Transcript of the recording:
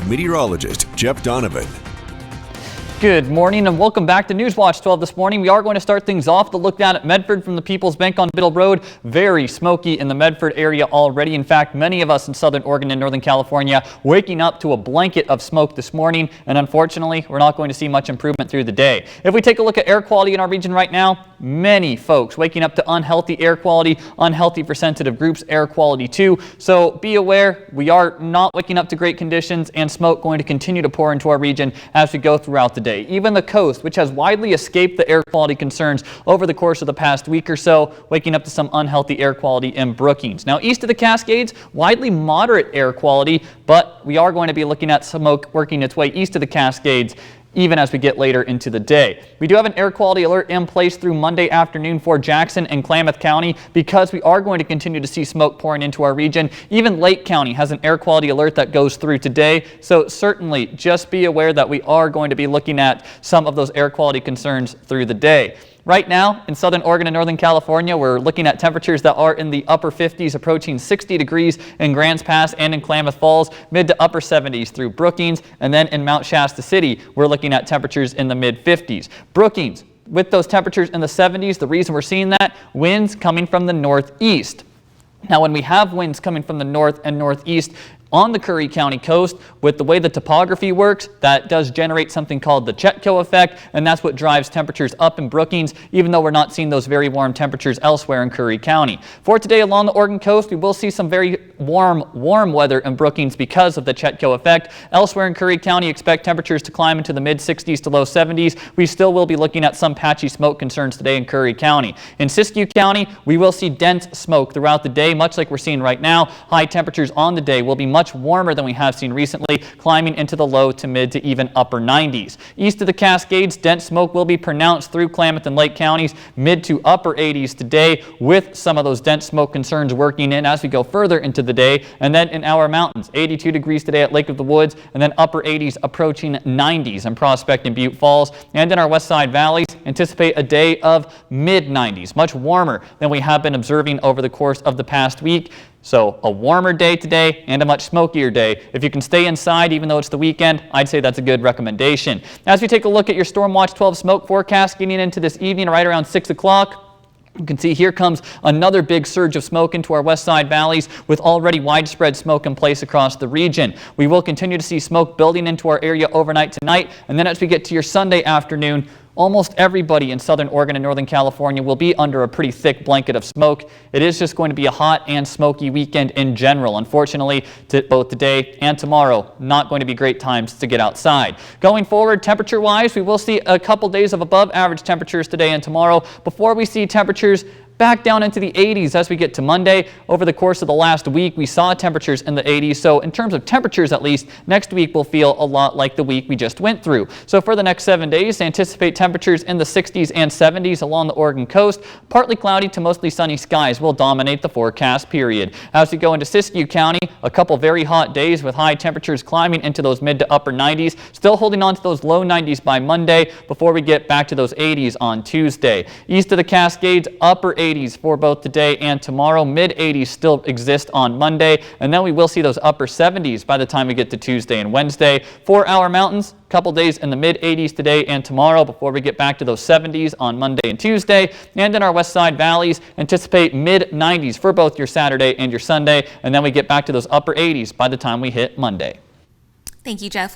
with meteorologist Jeff Donovan. Good morning and welcome back to Newswatch 12 this morning. We are going to start things off the look down at Medford from the People's Bank on Biddle Road. Very smoky in the Medford area already. In fact, many of us in Southern Oregon and Northern California waking up to a blanket of smoke this morning, and unfortunately, we're not going to see much improvement through the day. If we take a look at air quality in our region right now, many folks waking up to unhealthy air quality, unhealthy for sensitive groups air quality too. So be aware, we are not waking up to great conditions, and smoke going to continue to pour into our region as we go throughout the day. Even the coast, which has widely escaped the air quality concerns over the course of the past week or so, waking up to some unhealthy air quality in Brookings. Now, east of the Cascades, widely moderate air quality, but we are going to be looking at smoke working its way east of the Cascades even as we get later into the day. We do have an air quality alert in place through Monday afternoon for Jackson and Klamath County because we are going to continue to see smoke pouring into our region. Even Lake County has an air quality alert that goes through today. So certainly just be aware that we are going to be looking at some of those air quality concerns through the day. Right now in Southern Oregon and Northern California, we're looking at temperatures that are in the upper 50s, approaching 60 degrees in Grants Pass and in Klamath Falls, mid to upper 70s through Brookings, and then in Mount Shasta City, we're looking at temperatures in the mid 50s. Brookings, with those temperatures in the 70s, the reason we're seeing that, winds coming from the northeast. Now, when we have winds coming from the north and northeast, on the Curry County coast, with the way the topography works, that does generate something called the Chetco effect, and that's what drives temperatures up in Brookings, even though we're not seeing those very warm temperatures elsewhere in Curry County. For today along the Oregon coast, we will see some very warm weather in Brookings because of the Chetco effect. Elsewhere in Curry County, expect temperatures to climb into the mid 60s to low 70s. We still will be looking at some patchy smoke concerns today in Curry County. In Siskiyou County, we will see dense smoke throughout the day, much like we're seeing right now. High temperatures on the day will be much warmer than we have seen recently, climbing into the low to mid to even upper 90s. East of the Cascades, dense smoke will be pronounced through Klamath and Lake counties, mid to upper 80s today, with some of those dense smoke concerns working in as we go further into the day. And then in our mountains, 82 degrees today at Lake of the Woods, and then upper 80s approaching 90s in Prospect and Butte Falls. And in our west side valleys, anticipate a day of mid 90s, much warmer than we have been observing over the course of the past week. So a warmer day today and a much smokier day. If you can stay inside even though it's the weekend, I'd say that's a good recommendation. As we take a look at your Storm Watch 12 smoke forecast getting into this evening right around 6 o'clock, you can see here comes another big surge of smoke into our west side valleys with already widespread smoke in place across the region. We will continue to see smoke building into our area overnight tonight, and then as we get to your Sunday afternoon, almost everybody in Southern Oregon and Northern California will be under a pretty thick blanket of smoke. It is just going to be a hot and smoky weekend in general. Unfortunately, both today and tomorrow, not going to be great times to get outside. Going forward, temperature-wise, we will see a couple days of above average temperatures today and tomorrow before we see temperatures back down into the 80s as we get to Monday. Over the course of the last week, we saw temperatures in the 80s. So in terms of temperatures, at least, next week will feel a lot like the week we just went through. So for the next 7 days, anticipate temperatures in the 60s and 70s along the Oregon coast. Partly cloudy to mostly sunny skies will dominate the forecast period. As we go into Siskiyou County, a couple very hot days with high temperatures climbing into those mid to upper 90s, still holding on to those low 90s by Monday before we get back to those 80s on Tuesday. East of the Cascades, upper 80s for both today and tomorrow. Mid 80s still exist on Monday, and then we will see those upper 70s by the time we get to Tuesday and Wednesday. For our mountains, a couple days in the mid 80s today and tomorrow before we get back to those 70s on Monday and Tuesday. And in our west side valleys, anticipate mid 90s for both your Saturday and your Sunday, and then we get back to those upper 80s by the time we hit Monday. Thank you, Jeff.